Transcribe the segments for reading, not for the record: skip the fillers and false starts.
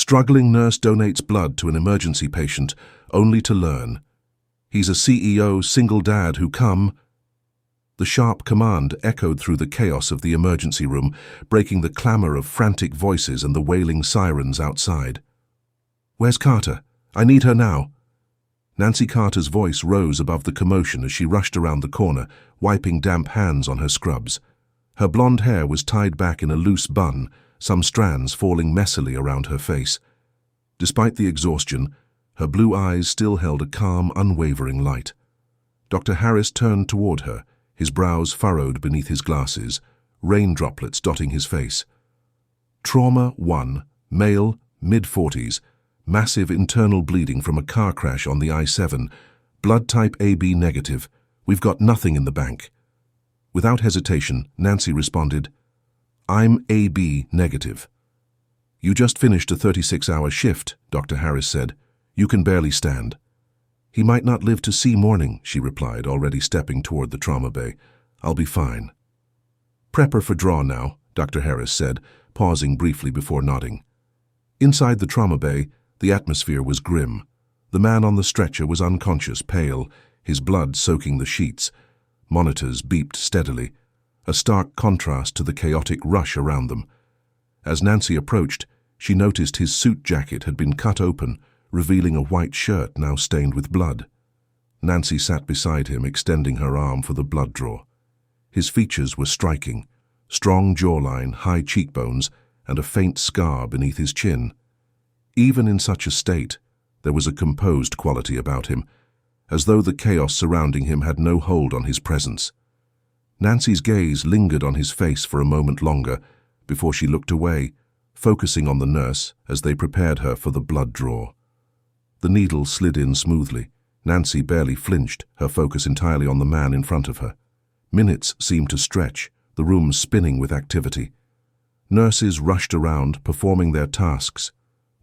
Struggling nurse donates blood to an emergency patient, only to learn he's a CEO single dad who come. The sharp command echoed through the chaos of the emergency room, breaking the clamor of frantic voices and the wailing sirens outside. "Where's Carter? I need her now." Nancy Carter's voice rose above the commotion as she rushed around the corner, wiping damp hands on her scrubs. Her blonde hair was tied back in a loose bun, some strands falling messily around her face. Despite the exhaustion, her blue eyes still held a calm, unwavering light. Dr. Harris turned toward her, his brows furrowed beneath his glasses, rain droplets dotting his face. Trauma 1, male, mid-40s, massive internal bleeding from a car crash on the I-7, blood type AB negative. We've got nothing in the bank. Without hesitation, Nancy responded, "I'm AB negative." "You just finished a 36-hour shift," Dr. Harris said. "You can barely stand." "He might not live to see morning," she replied, already stepping toward the trauma bay. "I'll be fine." "Prep her for draw now," Dr. Harris said, pausing briefly before nodding. Inside the trauma bay, the atmosphere was grim. The man on the stretcher was unconscious, pale, his blood soaking the sheets. Monitors beeped steadily, a stark contrast to the chaotic rush around them. As Nancy approached, she noticed his suit jacket had been cut open, revealing a white shirt now stained with blood. Nancy sat beside him, extending her arm for the blood draw. His features were striking, strong jawline, high cheekbones, and a faint scar beneath his chin. Even in such a state, there was a composed quality about him, as though the chaos surrounding him had no hold on his presence. Nancy's gaze lingered on his face for a moment longer before she looked away, focusing on the nurse as they prepared her for the blood draw. The needle slid in smoothly. Nancy barely flinched, her focus entirely on the man in front of her. Minutes seemed to stretch, the room spinning with activity. Nurses rushed around, performing their tasks,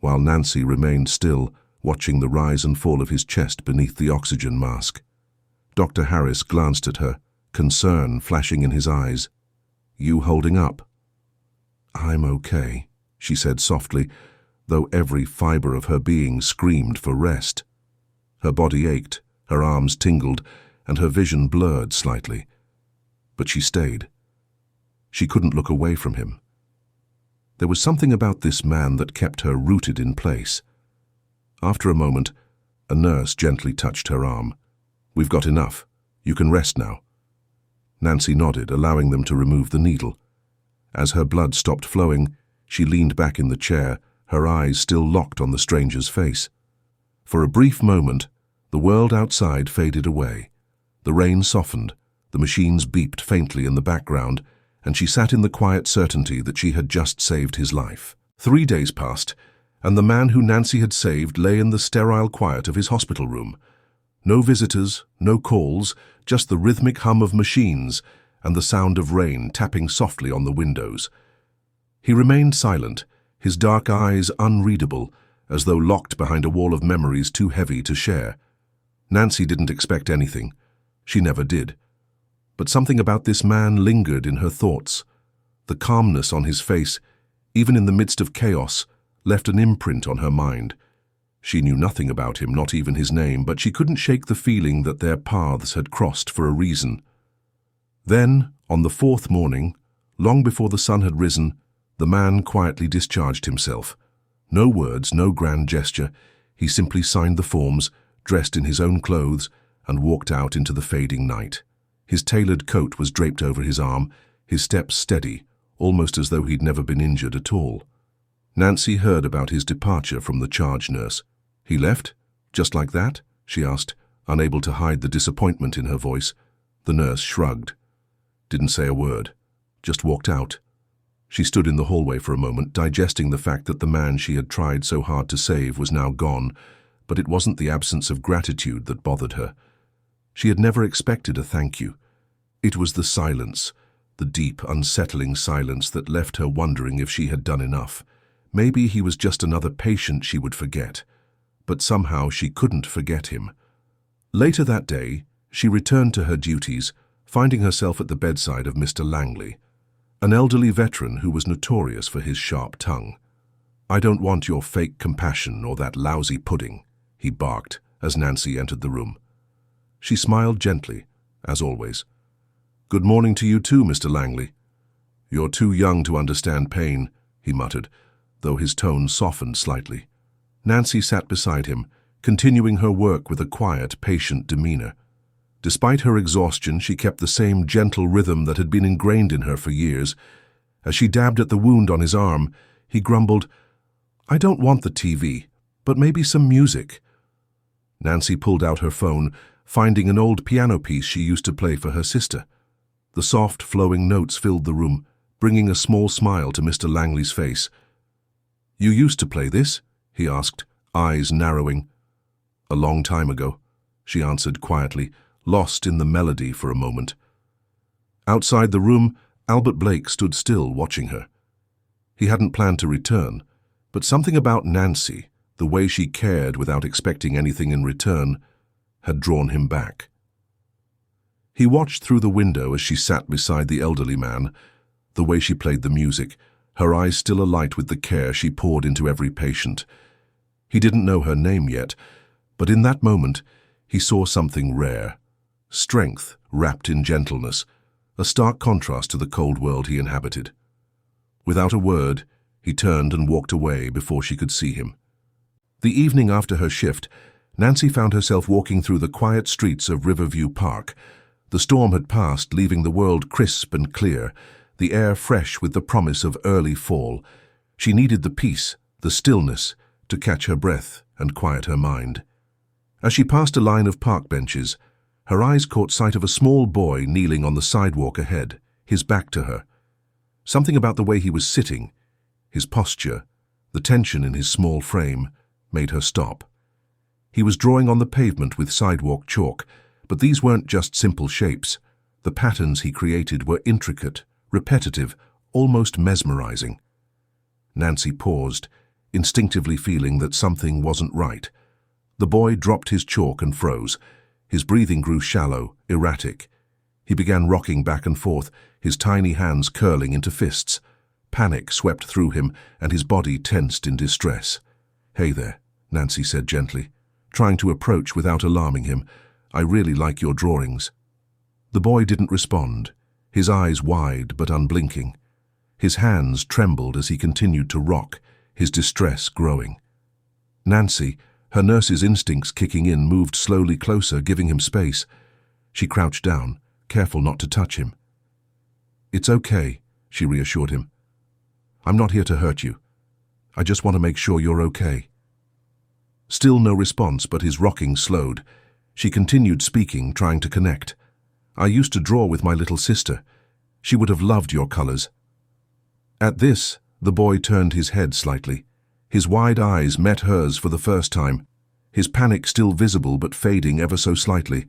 while Nancy remained still, watching the rise and fall of his chest beneath the oxygen mask. Dr. Harris glanced at her, concern flashing in his eyes. "You holding up?" "I'm okay," she said softly, though every fiber of her being screamed for rest. Her body ached, her arms tingled, and her vision blurred slightly. But she stayed. She couldn't look away from him. There was something about this man that kept her rooted in place. After a moment, a nurse gently touched her arm. "We've got enough. You can rest now." Nancy nodded, allowing them to remove the needle. As her blood stopped flowing, she leaned back in the chair, her eyes still locked on the stranger's face. For a brief moment, the world outside faded away. The rain softened, the machines beeped faintly in the background, and she sat in the quiet certainty that she had just saved his life. 3 days passed, and the man who Nancy had saved lay in the sterile quiet of his hospital room. No visitors, no calls, just the rhythmic hum of machines and the sound of rain tapping softly on the windows. He remained silent, his dark eyes unreadable, as though locked behind a wall of memories too heavy to share. Nancy didn't expect anything. She never did. But something about this man lingered in her thoughts. The calmness on his face, even in the midst of chaos, left an imprint on her mind. She knew nothing about him, not even his name, but she couldn't shake the feeling that their paths had crossed for a reason. Then, on the 4th morning, long before the sun had risen, the man quietly discharged himself. No words, no grand gesture. He simply signed the forms, dressed in his own clothes, and walked out into the fading night. His tailored coat was draped over his arm, his steps steady, almost as though he'd never been injured at all. Nancy heard about his departure from the charge nurse. "He left? Just like that?" she asked, unable to hide the disappointment in her voice. The nurse shrugged. Didn't say a word. Just walked out. She stood in the hallway for a moment, digesting the fact that the man she had tried so hard to save was now gone, but it wasn't the absence of gratitude that bothered her. She had never expected a thank you. It was the silence, the deep, unsettling silence that left her wondering if she had done enough. Maybe he was just another patient she would forget, but somehow she couldn't forget him. Later that day, she returned to her duties, finding herself at the bedside of Mr. Langley, an elderly veteran who was notorious for his sharp tongue. "I don't want your fake compassion or that lousy pudding," he barked as Nancy entered the room. She smiled gently, as always. "Good morning to you too, Mr. Langley." "You're too young to understand pain," he muttered, though his tone softened slightly. Nancy sat beside him, continuing her work with a quiet, patient demeanor. Despite her exhaustion, she kept the same gentle rhythm that had been ingrained in her for years. As she dabbed at the wound on his arm, he grumbled, "I don't want the TV, but maybe some music." Nancy pulled out her phone, finding an old piano piece she used to play for her sister. The soft, flowing notes filled the room, bringing a small smile to Mr. Langley's face. "You used to play this?" he asked, eyes narrowing. "A long time ago," she answered quietly, lost in the melody for a moment. Outside the room, Albert Blake stood still, watching her. He hadn't planned to return, but something about Nancy, the way she cared without expecting anything in return, had drawn him back. He watched through the window as she sat beside the elderly man, the way she played the music, her eyes still alight with the care she poured into every patient. He didn't know her name yet, but in that moment he saw something rare. Strength wrapped in gentleness, a stark contrast to the cold world he inhabited. Without a word, he turned and walked away before she could see him. The evening after her shift, Nancy found herself walking through the quiet streets of Riverview Park. The storm had passed, leaving the world crisp and clear, the air fresh with the promise of early fall. She needed the peace, the stillness, to catch her breath and quiet her mind. As she passed a line of park benches, her eyes caught sight of a small boy kneeling on the sidewalk ahead, his back to her. Something about the way he was sitting, his posture, the tension in his small frame, made her stop. He was drawing on the pavement with sidewalk chalk, but these weren't just simple shapes. The patterns he created were intricate, repetitive, almost mesmerizing. Nancy paused, instinctively feeling that something wasn't right. The boy dropped his chalk and froze. His breathing grew shallow, erratic. He began rocking back and forth, his tiny hands curling into fists. Panic swept through him, and his body tensed in distress. "Hey there," Nancy said gently, trying to approach without alarming him. "I really like your drawings." The boy didn't respond, his eyes wide but unblinking. His hands trembled as he continued to rock, his distress growing. Nancy, her nurse's instincts kicking in, moved slowly closer, giving him space. She crouched down, careful not to touch him. "It's okay," she reassured him. "I'm not here to hurt you. I just want to make sure you're okay." Still no response, but his rocking slowed. She continued speaking, trying to connect. "I used to draw with my little sister. She would have loved your colors." At this, the boy turned his head slightly. His wide eyes met hers for the first time, his panic still visible but fading ever so slightly.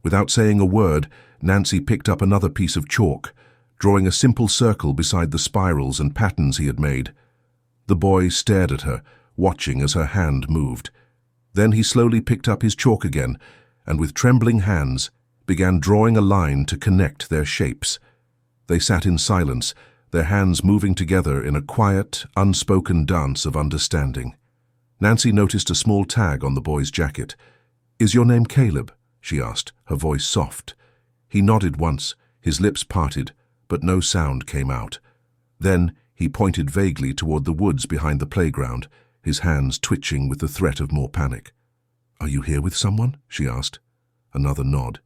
Without saying a word, Nancy picked up another piece of chalk, drawing a simple circle beside the spirals and patterns he had made. The boy stared at her, watching as her hand moved. Then he slowly picked up his chalk again, and with trembling hands, began drawing a line to connect their shapes. They sat in silence, their hands moving together in a quiet, unspoken dance of understanding. Nancy noticed a small tag on the boy's jacket. "Is your name Caleb?" she asked, her voice soft. He nodded once, his lips parted, but no sound came out. Then he pointed vaguely toward the woods behind the playground, his hands twitching with the threat of more panic. "Are you here with someone?" she asked. Another nod.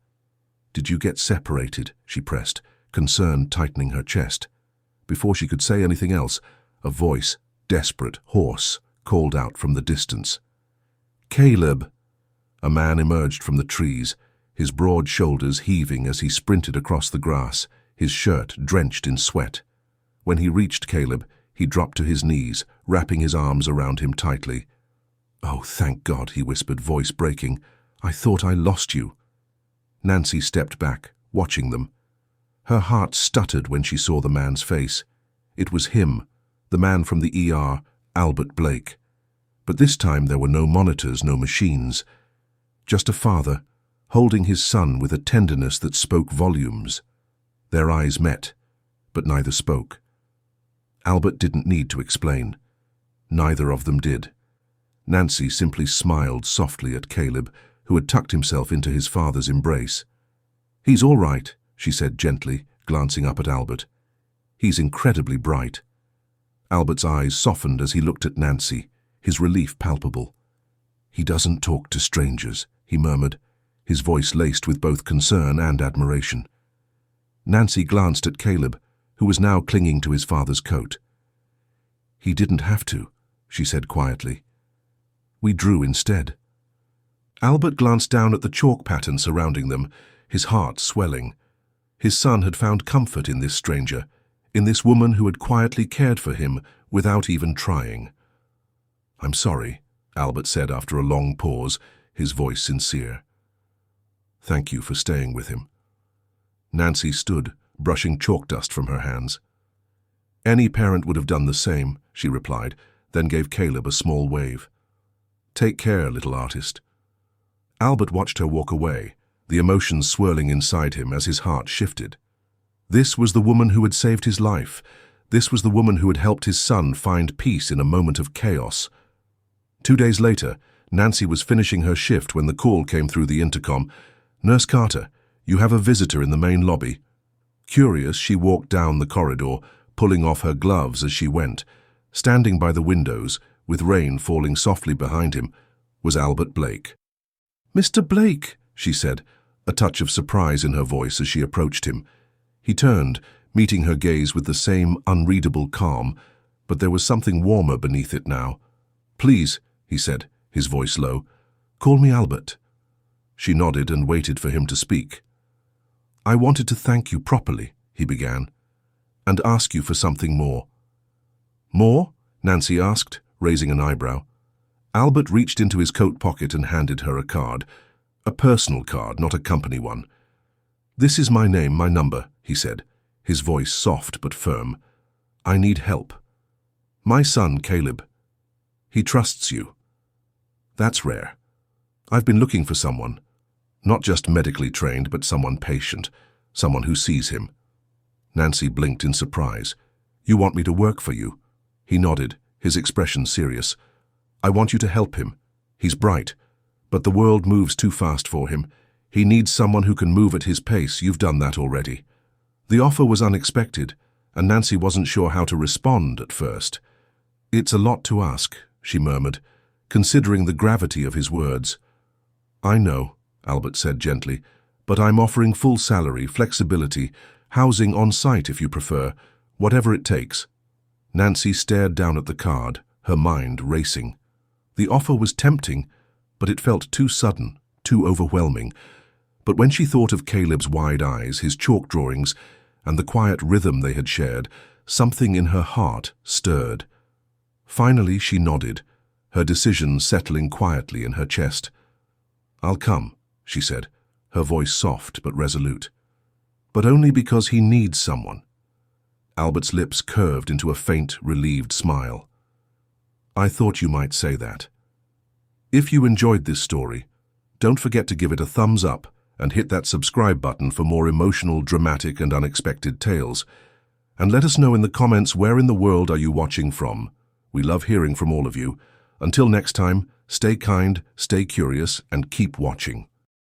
"Did you get separated?" she pressed, concern tightening her chest. Before she could say anything else, a voice, desperate, hoarse, called out from the distance. "Caleb!" A man emerged from the trees, his broad shoulders heaving as he sprinted across the grass, his shirt drenched in sweat. When he reached Caleb, he dropped to his knees, wrapping his arms around him tightly. "Oh, thank God," he whispered, voice breaking. "I thought I lost you." Nancy stepped back, watching them. Her heart stuttered when she saw the man's face. It was him, the man from the ER, Albert Blake. But this time there were no monitors, no machines. Just a father, holding his son with a tenderness that spoke volumes. Their eyes met, but neither spoke. Albert didn't need to explain. Neither of them did. Nancy simply smiled softly at Caleb, who had tucked himself into his father's embrace. "He's all right," she said gently, glancing up at Albert. "He's incredibly bright." Albert's eyes softened as he looked at Nancy, his relief palpable. "He doesn't talk to strangers," he murmured, his voice laced with both concern and admiration. Nancy glanced at Caleb, who was now clinging to his father's coat. "He didn't have to," she said quietly. "We drew instead." Albert glanced down at the chalk pattern surrounding them, his heart swelling. His son had found comfort in this stranger, in this woman who had quietly cared for him without even trying. "I'm sorry," Albert said after a long pause, his voice sincere. "Thank you for staying with him." Nancy stood, brushing chalk dust from her hands. "Any parent would have done the same," she replied, then gave Caleb a small wave. "Take care, little artist." Albert watched her walk away, the emotions swirling inside him as his heart shifted. This was the woman who had saved his life. This was the woman who had helped his son find peace in a moment of chaos. 2 days later, Nancy was finishing her shift when the call came through the intercom. "Nurse Carter, you have a visitor in the main lobby." Curious, she walked down the corridor, pulling off her gloves as she went. Standing by the windows, with rain falling softly behind him, was Albert Blake. "Mr. Blake," she said, a touch of surprise in her voice as she approached him. He turned, meeting her gaze with the same unreadable calm, but there was something warmer beneath it now. "Please," he said, his voice low, "call me Albert." She nodded and waited for him to speak. "I wanted to thank you properly," he began, "and ask you for something more." "More?" Nancy asked, raising an eyebrow. Albert reached into his coat pocket and handed her a card. A personal card, not a company one. "This is my name, my number," he said, his voice soft but firm. "I need help. My son, Caleb. He trusts you. That's rare. I've been looking for someone, not just medically trained, but someone patient, someone who sees him." Nancy blinked in surprise. "You want me to work for you?" He nodded, his expression serious. "I want you to help him. He's bright, but the world moves too fast for him. He needs someone who can move at his pace. You've done that already." The offer was unexpected, and Nancy wasn't sure how to respond at first. "It's a lot to ask," she murmured, considering the gravity of his words. "I know," Albert said gently, "but I'm offering full salary, flexibility, housing on site if you prefer, whatever it takes." Nancy stared down at the card, her mind racing. The offer was tempting, but it felt too sudden, too overwhelming. But when she thought of Caleb's wide eyes, his chalk drawings, and the quiet rhythm they had shared, something in her heart stirred. Finally she nodded, her decision settling quietly in her chest. "I'll come," she said, her voice soft but resolute. "But only because he needs someone." Albert's lips curved into a faint, relieved smile. "I thought you might say that." If you enjoyed this story, don't forget to give it a thumbs up and hit that subscribe button for more emotional, dramatic, and unexpected tales. And let us know in the comments, where in the world are you watching from? We love hearing from all of you. Until next time, stay kind, stay curious, and keep watching.